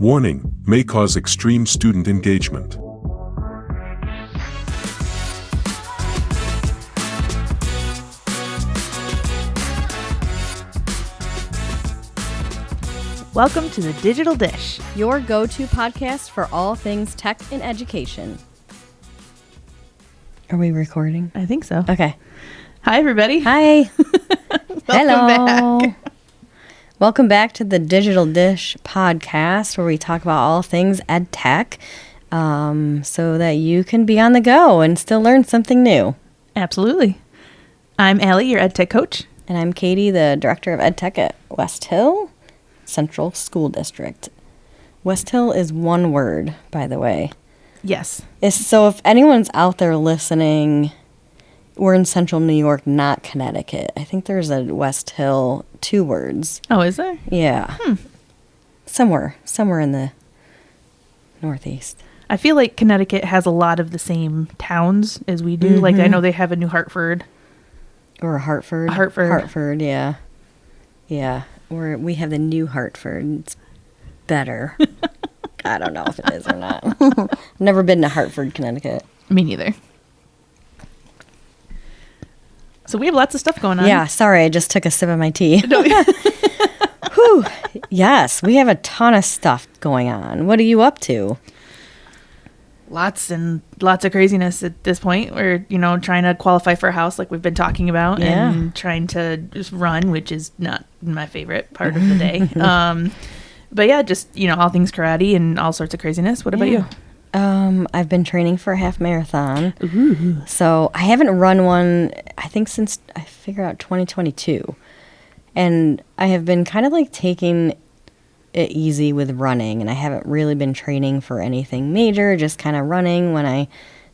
Warning, may cause extreme student engagement. Welcome to the Digital Dish. Your go-to podcast for all things tech and education. Are we recording? I think so. Okay. Hi, everybody. Hi. Welcome back. Welcome back to the Digital Dish podcast, where we talk about all things ed tech, so that you can be on the go and still learn something new. Absolutely. I'm Allie, your ed tech coach. And I'm Katie, the director of ed tech at West Hill Central School District. West Hill is one word, by the way. Yes. So if anyone's out there listening, we're in central New York, not Connecticut. I think there's a West Hill, 2 words. Oh, is there? Yeah. Somewhere in the Northeast. I feel like Connecticut has a lot of the same towns as we do. Like, I know they have a New Hartford. Or a Hartford. Hartford, yeah. Yeah. We have the New Hartford. It's better. I don't know if it is or not. I've never been to Hartford, Connecticut. Me neither. So we have lots of stuff going on. Yeah, sorry, I just took a sip of my tea. Whew. Yes, we have a ton of stuff going on. What are you up to? Lots and lots of craziness at this point. We're, trying to qualify for a house like we've been talking about, and trying to just run, which is not my favorite part of the day. But yeah, just, all things karate and all sorts of craziness. What about you? I've been training for a half marathon. Ooh. So I haven't run one, I think, since I figured out 2022. And I have been kind of like taking it easy with running, and I haven't really been training for anything major, just kind of running when I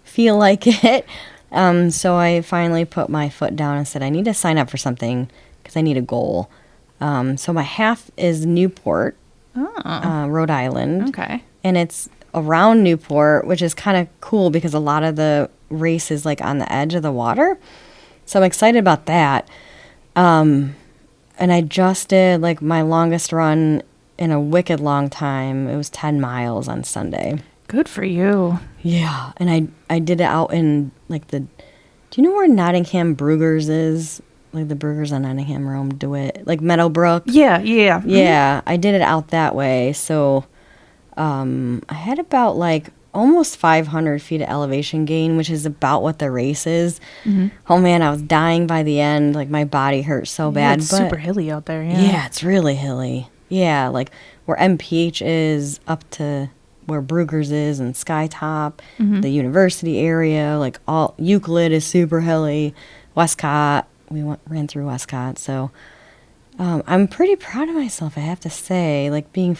feel like it. So I finally put my foot down and said, I need to sign up for something because I need a goal. So my half is Newport, Rhode Island. Okay. And it's around Newport, which is kind of cool because a lot of the race is like on the edge of the water. So I'm excited about that. And I just did like my longest run in a wicked long time. It was 10 miles on Sunday. Good for you. Yeah. And I did it out in like do you know where Nottingham Brugger's is? Like the Brugger's on Nottingham, Rome, DeWitt, like Meadowbrook. Yeah. Yeah. I did it out that way. So I had about like almost 500 feet of elevation gain, which is about what the race is. Mm-hmm. Oh man, I was dying by the end. Like my body hurt so bad. It's super hilly out there. Yeah, it's really hilly. Yeah, like where MPH is up to where Brugger's is and Skytop, the university area, like all Euclid is super hilly. Westcott, ran through Westcott, so I'm pretty proud of myself, I have to say. Like being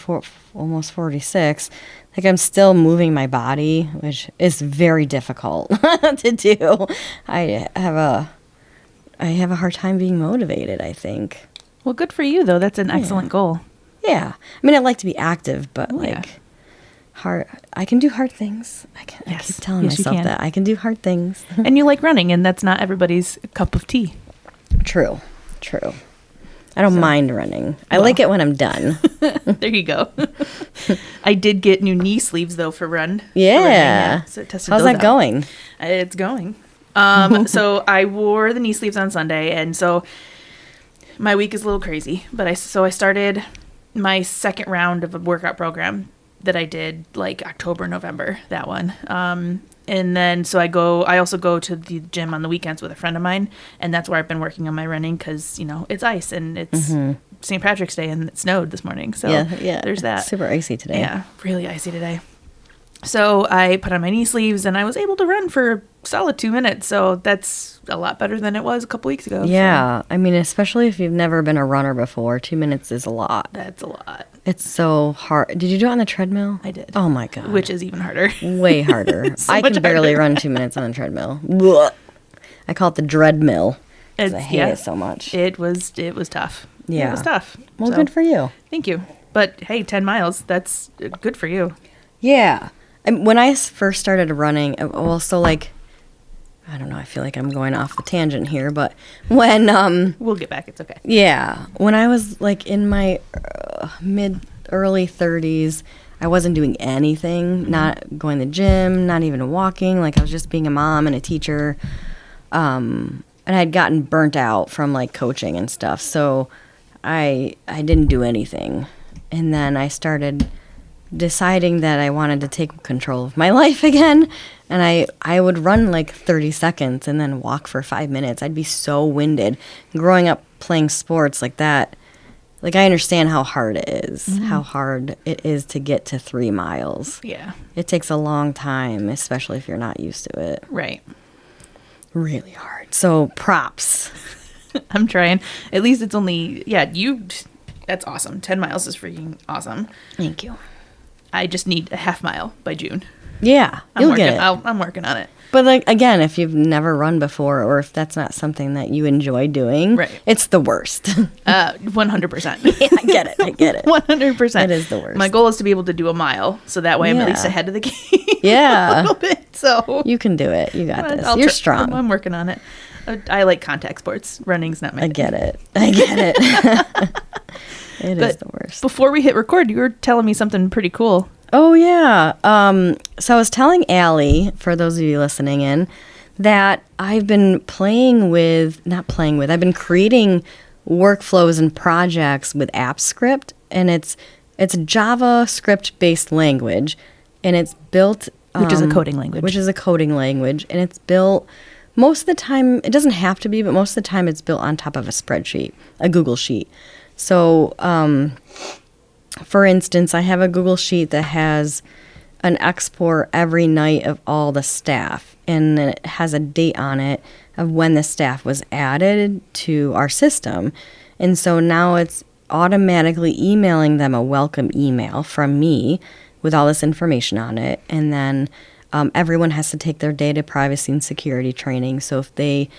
almost 46, like I'm still moving my body, which is very difficult to do. I have a hard time being motivated, I think. Well, good for you, though. That's an excellent goal. Yeah. I mean, I like to be active, but I can do hard things. I keep telling myself that. I can do hard things. And you like running, and that's not everybody's cup of tea. True. I don't mind running. I like it when I'm done. There you go. I did get new knee sleeves, though, for running. Yeah. So tested How's those that out. going? It's going. So I wore the knee sleeves on Sunday, and so my week is a little crazy. But I started my second round of a workout program that I did like October, November, that one. And then so I also go to the gym on the weekends with a friend of mine, and that's where I've been working on my running because, it's ice and it's St. Patrick's Day and it snowed this morning. So yeah, there's that. Super icy today. Yeah, really icy today. So I put on my knee sleeves and I was able to run for a solid 2 minutes. So that's a lot better than it was a couple weeks ago. Yeah. So. I mean, especially if you've never been a runner before, 2 minutes is a lot. That's a lot. It's so hard. Did you do it on the treadmill? I did. Oh my God. Which is even harder. Way harder. So I can barely run 2 minutes on the treadmill. Blah. I call it the dread mill. I hate it so much. It was tough. Yeah. It was tough. Well, good for you. Thank you. But hey, 10 miles, that's good for you. Yeah. And when I first started running, well, so like, I don't know, I feel like I'm going off the tangent here, but when... We'll get back, it's okay. Yeah. When I was like in my early 30s, I wasn't doing anything, not going to the gym, not even walking. Like I was just being a mom and a teacher. And I'd gotten burnt out from like coaching and stuff. So I didn't do anything. And then I started deciding that I wanted to take control of my life again. And I would run like 30 seconds and then walk for 5 minutes. I'd be so winded. Growing up playing sports like that, like I understand how hard it is, how hard it is to get to 3 miles. Yeah. It takes a long time, especially if you're not used to it. Right. Really hard. So props. I'm trying. At least it's only, that's awesome. 10 miles is freaking awesome. Thank you. I just need a half mile by June. Yeah, you'll get it. I'm working on it. But like again, if you've never run before, or if that's not something that you enjoy doing, right. It's the worst. 100%. Yeah, I get it. 100%. It is the worst. My goal is to be able to do a mile, so that way I'm at least ahead of the game. Yeah, a little bit. So you can do it. You got this. You're strong. I'm working on it. I like contact sports. Running's not my thing. I get it. It is the worst. Before we hit record, you were telling me something pretty cool. Oh, yeah. So I was telling Allie, for those of you listening in, that I've been I've been creating workflows and projects with AppScript, and it's a JavaScript-based language, and it's built... Which is a coding language. And it's built... Most of the time, it doesn't have to be, but most of the time it's built on top of a spreadsheet, a Google Sheet. So, for instance, I have a Google Sheet that has an export every night of all the staff, and it has a date on it of when the staff was added to our system. And so now it's automatically emailing them a welcome email from me with all this information on it. And then everyone has to take their data privacy and security training. So if they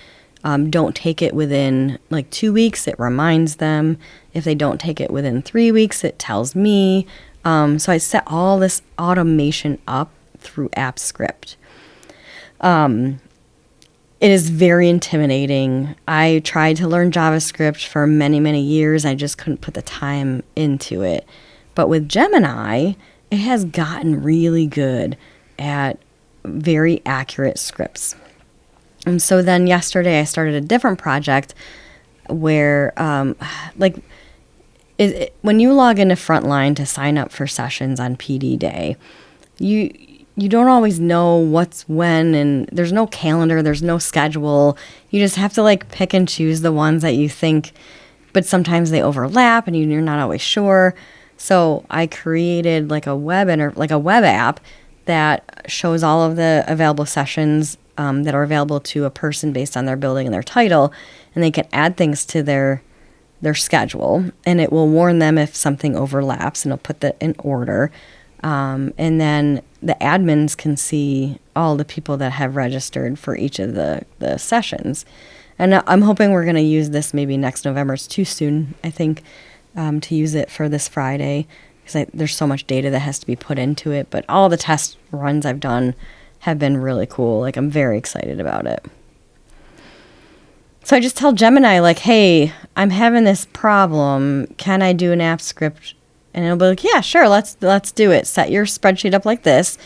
don't take it within like 2 weeks, it reminds them. If they don't take it within 3 weeks, it tells me. So I set all this automation up through AppScript. It is very intimidating. I tried to learn JavaScript for many, many years. I just couldn't put the time into it. But with Gemini, it has gotten really good at very accurate scripts. And so then yesterday I started a different project where, when you log into Frontline to sign up for sessions on PD Day, you don't always know what's when, and there's no calendar, there's no schedule. You just have to like pick and choose the ones that you think, but sometimes they overlap and you're not always sure. So I created like a web app that shows all of the available sessions that are available to a person based on their building and their title, and they can add things to their schedule, and it will warn them if something overlaps, and it'll put that in order. And then the admins can see all the people that have registered for each of the sessions. And I'm hoping we're going to use this maybe next November. It's too soon, I think, to use it for this Friday, because there's so much data that has to be put into it. But all the test runs I've done have been really cool. Like, I'm very excited about it. So I just tell Gemini, like, hey, I'm having this problem. Can I do an app script? And it'll be like, yeah, sure, let's do it. Set your spreadsheet up like this,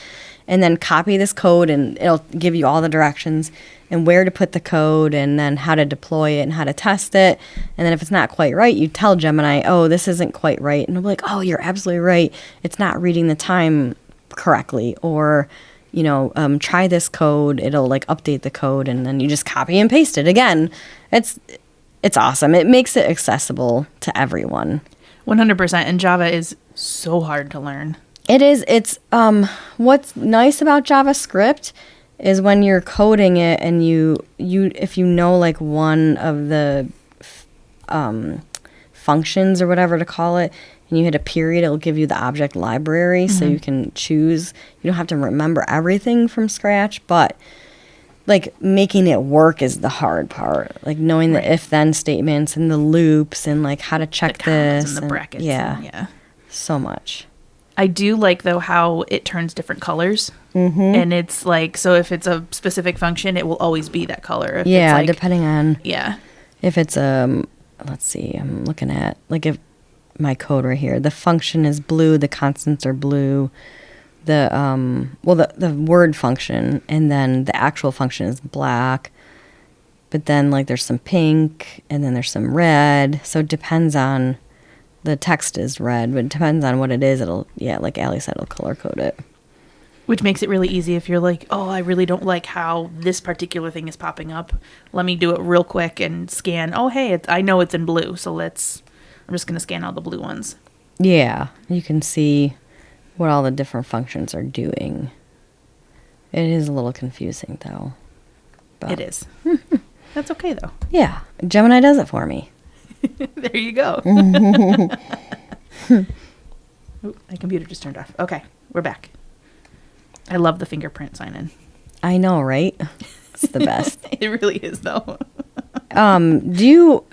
and then copy this code, and it'll give you all the directions and where to put the code, and then how to deploy it and how to test it. And then if it's not quite right, you tell Gemini, oh, this isn't quite right. And it'll be like, oh, you're absolutely right. It's not reading the time correctly. Or, try this code. It'll like update the code, and then you just copy and paste it again. It's awesome. It makes it accessible to everyone. 100%. And Java is so hard to learn. It is. It's what's nice about JavaScript is when you're coding it, and you if you know like one of the functions or whatever to call it, and you hit a period, it'll give you the object library, so you can choose. You don't have to remember everything from scratch, but like making it work is the hard part. Like knowing the if-then statements and the loops and like how to check the this and the brackets. Yeah, so much. I do like though how it turns different colors, and it's like, so if it's a specific function, it will always be that color. If it's like, depending on if it's let's see, I'm looking at like if my code right here. The function is blue. The constants are blue. The word function, and then the actual function is black. But then, like, there's some pink, and then there's some red. So it depends on, the text is red, but it depends on what it is. It'll, like Allie said, it'll color code it. Which makes it really easy if you're like, oh, I really don't like how this particular thing is popping up. Let me do it real quick and scan. Oh, hey, I know it's in blue, so I'm just going to scan all the blue ones. Yeah, you can see what all the different functions are doing. It is a little confusing, though. But It is. That's okay, though. yeah, Gemini does it for me. There you go. Ooh, my computer just turned off. Okay, we're back. I love the fingerprint sign-in. I know, right? It's the best. It really is, though. Do you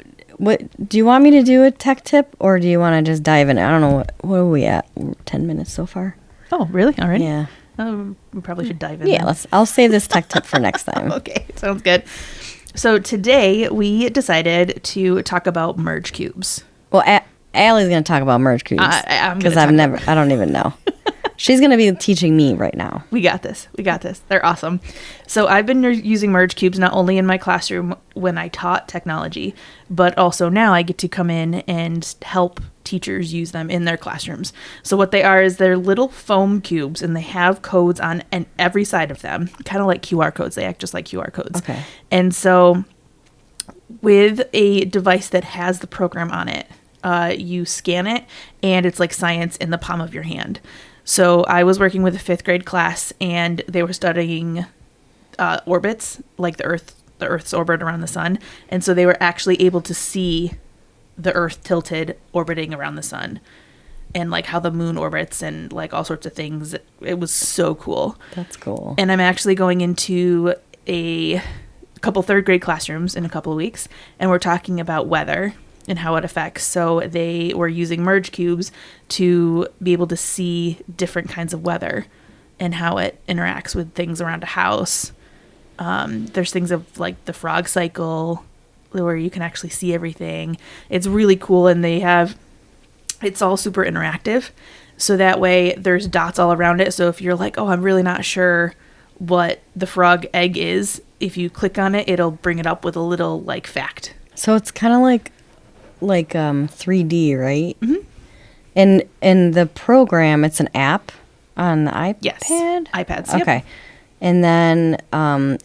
want me to do a tech tip, or do you want to just dive in? I don't know. What are we at? 10 minutes so far. Oh, really? Already? Yeah. We probably should dive in. Yeah, then. I'll save this tech tip for next time. Okay, sounds good. So today we decided to talk about merge cubes. Well, Allie's going to talk about merge cubes because I don't even know. She's going to be teaching me right now. We got this. They're awesome. So I've been using merge cubes not only in my classroom when I taught technology, but also now I get to come in and help teachers use them in their classrooms. So what they are is they're little foam cubes, and they have codes on every side of them, kind of like QR codes. They act just like QR codes. Okay. And so with a device that has the program on it, you scan it, and it's like science in the palm of your hand. So I was working with a 5th grade class, and they were studying orbits, like the Earth's orbit around the sun. And so they were actually able to see the Earth tilted orbiting around the sun, and like how the moon orbits, and like all sorts of things. It was so cool. That's cool. And I'm actually going into a couple 3rd grade classrooms in a couple of weeks, and we're talking about weather and how it affects. So they were using merge cubes to be able to see different kinds of weather and how it interacts with things around a house. There's things of like the frog cycle where you can actually see everything. It's really cool, and it's all super interactive. So that way there's dots all around it. So if you're like, oh, I'm really not sure what the frog egg is, if you click on it, it'll bring it up with a little like fact. So it's kind of like 3D, right? Mm-hmm. And the program, it's an app on the iPad? Yes, iPads. Yep. Okay. And then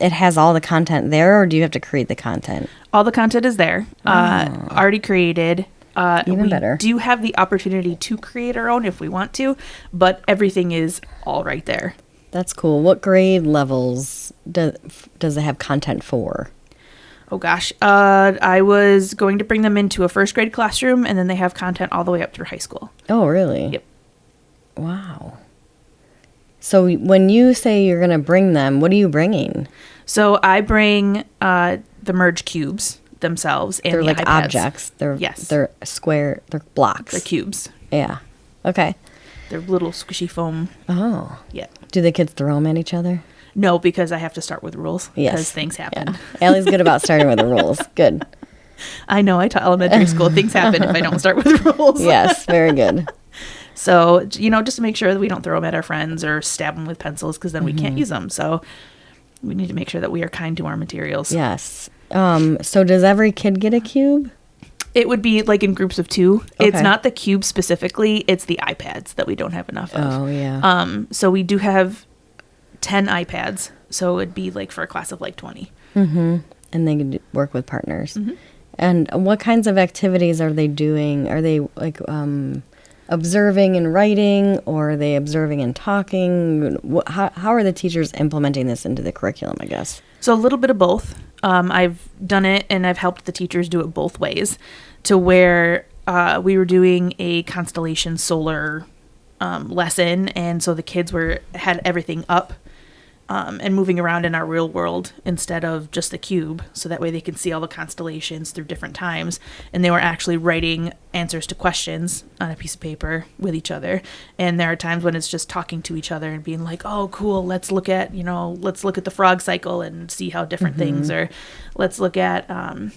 it has all the content there, or do you have to create the content? All the content is there, already created. Even better. We do have the opportunity to create our own if we want to, but everything is all right there. That's cool. What grade levels does it have content for? Oh gosh, I was going to bring them into a 1st grade classroom, and then they have content all the way up through high school. Oh, really? Yep. Wow. So when you say you're going to bring them, what are you bringing? So I bring the merge cubes themselves, and they're the like iPads. objects. Yes. They're square. They're blocks. They're cubes. Yeah. Okay. They're little squishy foam. Oh. Yeah. Do the kids throw them at each other? No, because I have to start with rules. Yes. Because things happen. Yeah. Allie's good about starting with the rules. Good. I know. I taught elementary school. Things happen if I don't start with rules. Yes. Very good. So, just to make sure that we don't throw them at our friends or stab them with pencils, because then we can't use them. So we need to make sure that we are kind to our materials. Yes. So does every kid get a cube? It would be like in groups of 2. Okay. It's not the cube specifically. It's the iPads that we don't have enough of. Oh, yeah. So we do have 10 iPads. So it'd be like for a class of like 20. Mm-hmm. And they can work with partners. Mm-hmm. And what kinds of activities are they doing? Are they like observing and writing, or are they observing and talking? How are the teachers implementing this into the curriculum, I guess? So a little bit of both. I've done it, and I've helped the teachers do it both ways, to where we were doing a constellation solar lesson, and so the kids had everything up and moving around in our real world instead of just the cube, so that way they can see all the constellations through different times. And they were actually writing answers to questions on a piece of paper with each other. And there are times when it's just talking to each other and being like, oh, cool, let's look at the frog cycle and see how different things are. Let's look at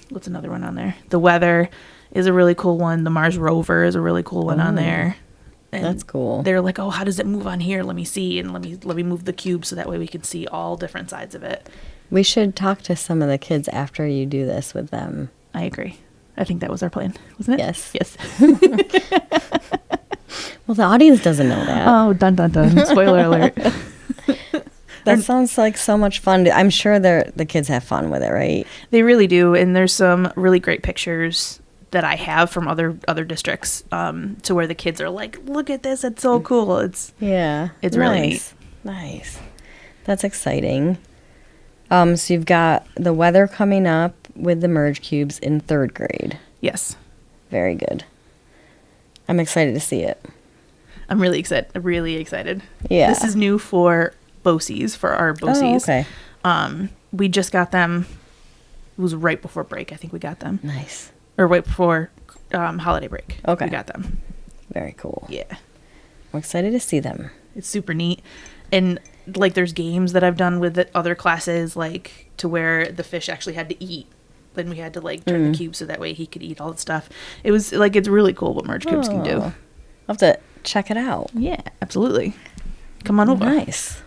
what's another one on there, the weather, is a really cool one. The Mars rover is a really cool one on there. And that's cool. They're like, oh, how does it move on here? Let me see. And let me move the cube so that way we can see all different sides of it. We should talk to some of the kids after you do this with them. I agree. I think that was our plan, wasn't it? Yes. Yes. Well, the audience doesn't know that. Oh, dun dun dun. Spoiler alert. That sounds like so much fun. I'm sure the kids have fun with it, right? They really do. And there's some really great pictures that I have from other districts to where the kids are like, look at this. It's so cool. It's really neat. Nice. That's exciting. So you've got the weather coming up with the merge cubes in 3rd grade. Yes. Very good. I'm excited to see it. I'm really excited. Really excited. Yeah. This is new for BOCES, for our BOCES. Oh, okay. We just got them. It was right before break. I think we got them. Nice. Or right before holiday break. Okay. We got them. Very cool. Yeah. I'm excited to see them. It's super neat. And like there's games that I've done with the other classes, like to where the fish actually had to eat. Then we had to like turn the cube so that way he could eat all the stuff. It was like, it's really cool what merge cubes can do. I'll have to check it out. Yeah, absolutely. Come on over. Nice.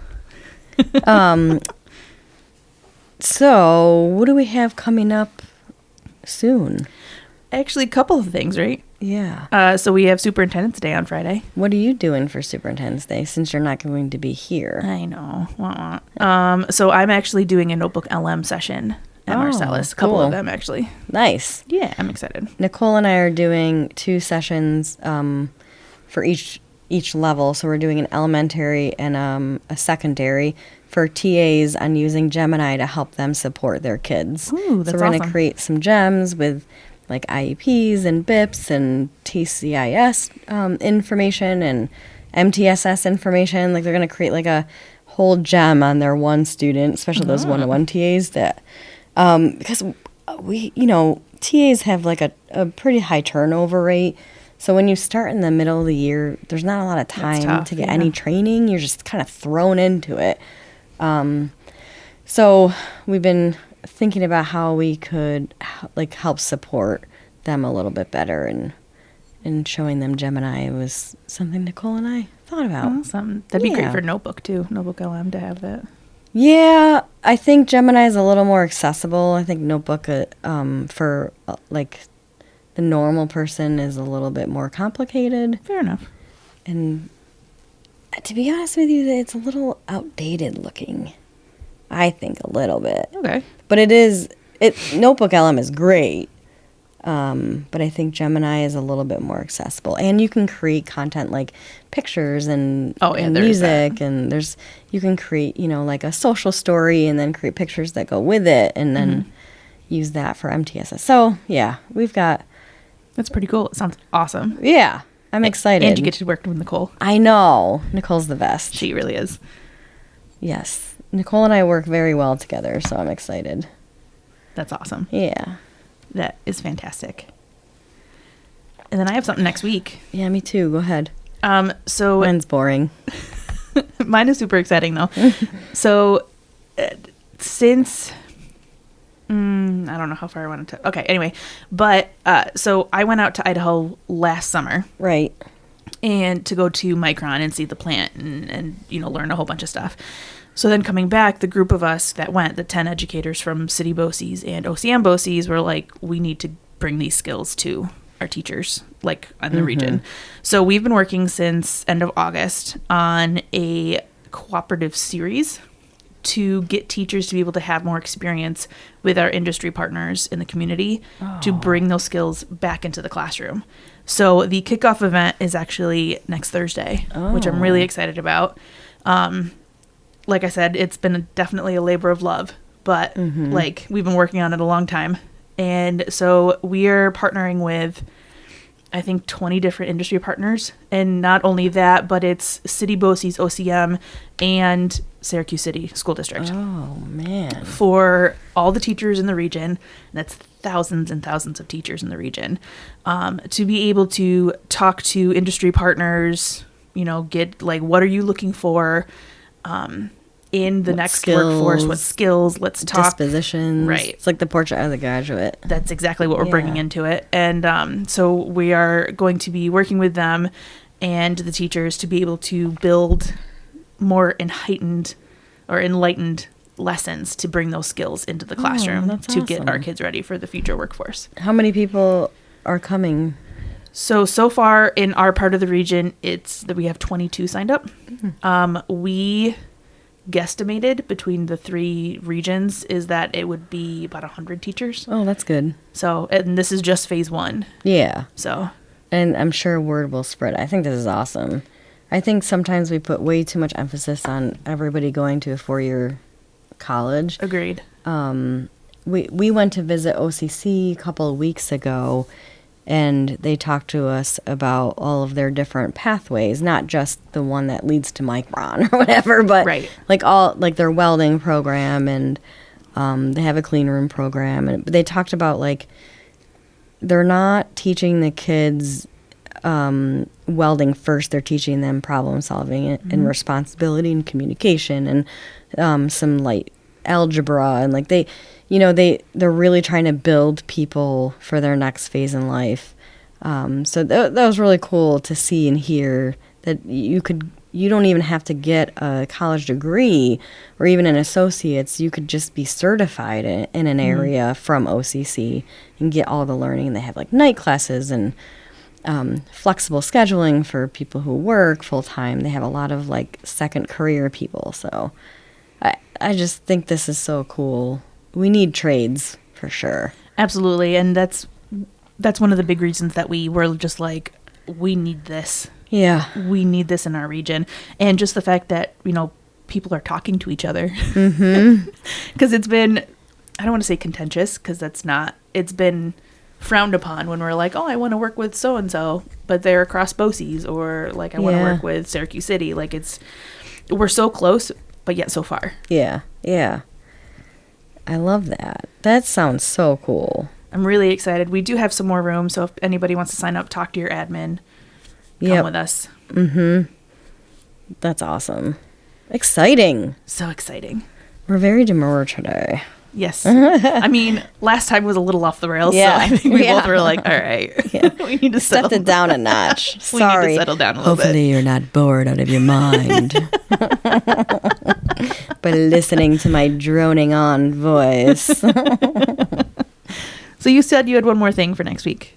So what do we have coming up soon? Actually, a couple of things, right? Yeah. So we have Superintendent's Day on Friday. What are you doing for Superintendent's Day since you're not going to be here? I know. Wah, wah. So I'm actually doing a Notebook LM session at Marcellus. A couple of them, actually. Nice. Yeah, I'm excited. Nicole and I are doing 2 sessions for each level. So we're doing an elementary and a secondary for TAs on using Gemini to help them support their kids. Ooh, that's so we're going to awesome. create some gems with like IEPs and BIPs and TCIS information and MTSS information. Like they're going to create like a whole gem on their one student, especially those one-to-one TAs that, because TAs have like a pretty high turnover rate. So when you start in the middle of the year, there's not a lot of time to get any training. You're just kind of thrown into it. So we've been thinking about how we could like help support them a little bit better, and showing them Gemini was something Nicole and I thought about. Awesome. That'd be great for Notebook too. Notebook LM to have that. Yeah, I think Gemini is a little more accessible. I think Notebook for like the normal person is a little bit more complicated. Fair enough. And to be honest with you, it's a little outdated looking. I think a little bit. Okay. But Notebook LM is great. But I think Gemini is a little bit more accessible. And you can create content like pictures and music. And you can create, like a social story and then create pictures that go with it and then use that for MTSS. So, yeah, we've got... That's pretty cool. It sounds awesome. Yeah, I'm excited. And you get to work with Nicole. I know. Nicole's the best. She really is. Yes. Nicole and I work very well together, so I'm excited. That's awesome. Yeah. That is fantastic. And then I have something next week. Yeah, me too. Go ahead. So mine's boring. Mine is super exciting though. So since I don't know how far I wanted to. Okay, anyway, but so I went out to Idaho last summer, right, and to go to Micron and see the plant and learn a whole bunch of stuff. So then coming back, the group of us that went, the 10 educators from City BOCES and OCM BOCES, were like, we need to bring these skills to our teachers, like in the region. So we've been working since end of August on a cooperative series to get teachers to be able to have more experience with our industry partners in the community to bring those skills back into the classroom. So the kickoff event is actually next Thursday, which I'm really excited about. Like I said, it's been definitely a labor of love, but like we've been working on it a long time. And so we are partnering with, I think, 20 different industry partners. And not only that, but it's City BOCES, OCM, and Syracuse City School District. Oh, man. For all the teachers in the region, and that's thousands and thousands of teachers in the region, to be able to talk to industry partners, get like, what are you looking for? in the What next skills, workforce, what skills, let's talk. dispositions. Right. It's like the portrait of the graduate. That's exactly what we're bringing Yeah. into it. And so we are going to be working with them and the teachers to be able to build more enlightened lessons to bring those skills into the classroom that's to get our awesome. kids ready for the future workforce. How many people are coming? So far in our part of the region, it's that we have 22 signed up. We guesstimated between the 3 regions is that it would be about 100 teachers. Oh, that's good. So, and this is just phase 1. Yeah. So, And I'm sure word will spread. I think this is awesome. I think sometimes we put way too much emphasis on everybody going to a 4-year college. agreed. We went to visit OCC a couple of weeks ago, and they talked to us about all of their different pathways, not just the one that leads to Micron or whatever, but Right. like their welding program, and they have a clean room program, and they talked about like they're not teaching the kids welding first. They're teaching them problem solving and responsibility and communication and some like algebra, and like they're really trying to build people for their next phase in life. So that was really cool to see and hear that you don't even have to get a college degree or even an associate's. You could just be certified in an area from OCC and get all the learning. And they have like night classes and flexible scheduling for people who work full time. They have a lot of like second career people. So I just think this is so cool. We need trades for sure. Absolutely. And that's one of the big reasons that we were just like, we need this. Yeah. We need this in our region. And just the fact that, people are talking to each other. Because it's been, I don't want to say contentious, because that's not, it's been frowned upon when we're like, oh, I want to work with so-and-so, but they're across BOCES, or like, I want to work with Syracuse City. Like we're so close, but yet so far. Yeah. Yeah. I love that. That sounds so cool. I'm really excited. We do have some more room, so if anybody wants to sign up, talk to your admin. Come with us. That's awesome. Exciting. So exciting. We're very demure today. Yes. I mean, last time was a little off the rails, Yeah. so I think we Yeah. both were like, all right, we need to Stepped settle it down a notch. We Sorry. need to settle down a little Hopefully bit. you're not bored out of your mind by listening to my droning on voice. So you said you had one more thing for next week.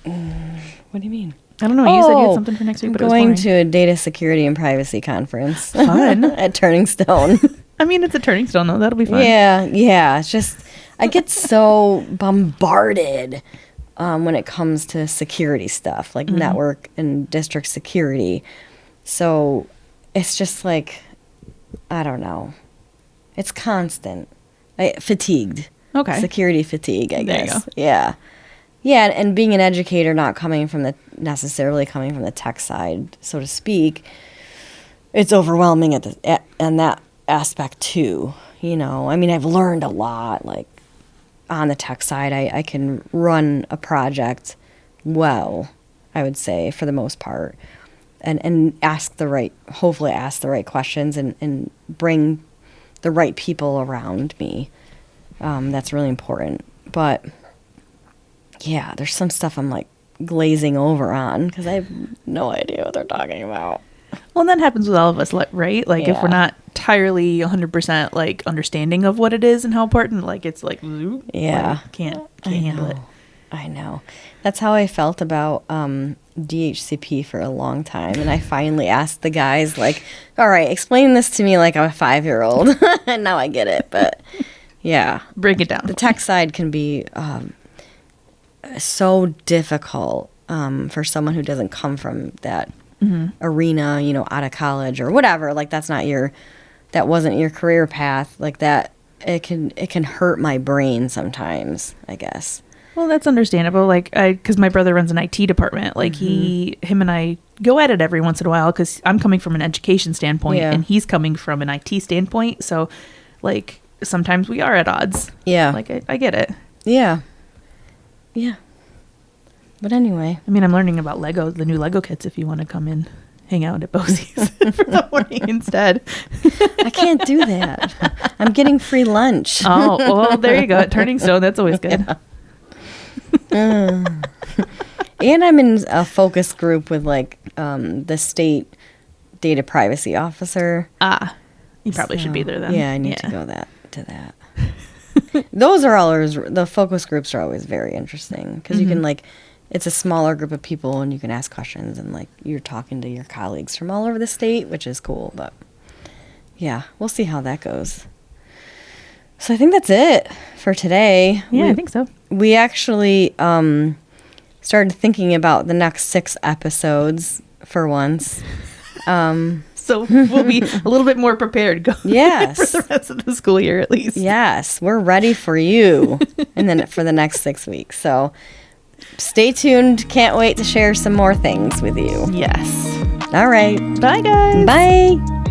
What do you mean? I don't know. You said you had something for next week, I'm but it was going boring. to a data security and privacy conference. Fun. At Turning Stone. I mean, it's a turning stone, though. That'll be fun. Yeah. It's just, I get so bombarded when it comes to security stuff, like network and district security. So it's just like, I don't know. It's constant. Fatigued. Okay. Security fatigue, I There you guess. go. Yeah. Yeah, and being an educator, not necessarily coming from the tech side, so to speak, it's overwhelming in that aspect too. I mean, I've learned a lot. Like on the tech side, I can run a project well, I would say, for the most part, and hopefully ask the right questions and bring the right people around me. That's really important. But yeah, there's some stuff I'm like glazing over on because I have no idea what they're talking about. Well, and that happens with all of us, right? Like, if Yeah. we're not entirely 100% like understanding of what it is and how important, like, it's like, zoop, Yeah. like, can't handle it. I know. That's how I felt about DHCP for a long time. And I finally asked the guys, like, all right, explain this to me like I'm a 5-year-old. And now I get it. But yeah, Break it down. the tech side can be so difficult for someone who doesn't come from that arena, out of college or whatever. Like that wasn't your career path. Like that, it can hurt my brain sometimes, I guess. Well, that's understandable. Like, because my brother runs an IT department. Like, him and I go at it every once in a while because I'm coming from an education standpoint and he's coming from an IT standpoint. So, like, sometimes we are at odds. Yeah. Like, I get it. Yeah. Yeah. But anyway. I mean, I'm learning about Lego, the new Lego kits, if you want to come in. hang out at Bosie's for the morning instead. I can't do that. I'm getting free lunch. Oh, well, there you go. At Turning Stone, that's always good. Yeah. And I'm in a focus group with like the state data privacy officer. You probably should be there then. Yeah, I need to go to that. Those are always, the focus groups are always very interesting because you can like, it's a smaller group of people and you can ask questions and like you're talking to your colleagues from all over the state, which is cool. But yeah, we'll see how that goes. So I think that's it for today. Yeah, I think so. We actually started thinking about the next 6 episodes for once. So we'll be a little bit more prepared for the rest of the school year at least. Yes, we're ready for you and then for the next 6 weeks. So stay tuned. Can't wait to share some more things with you. Yes. All right. Bye, guys. Bye.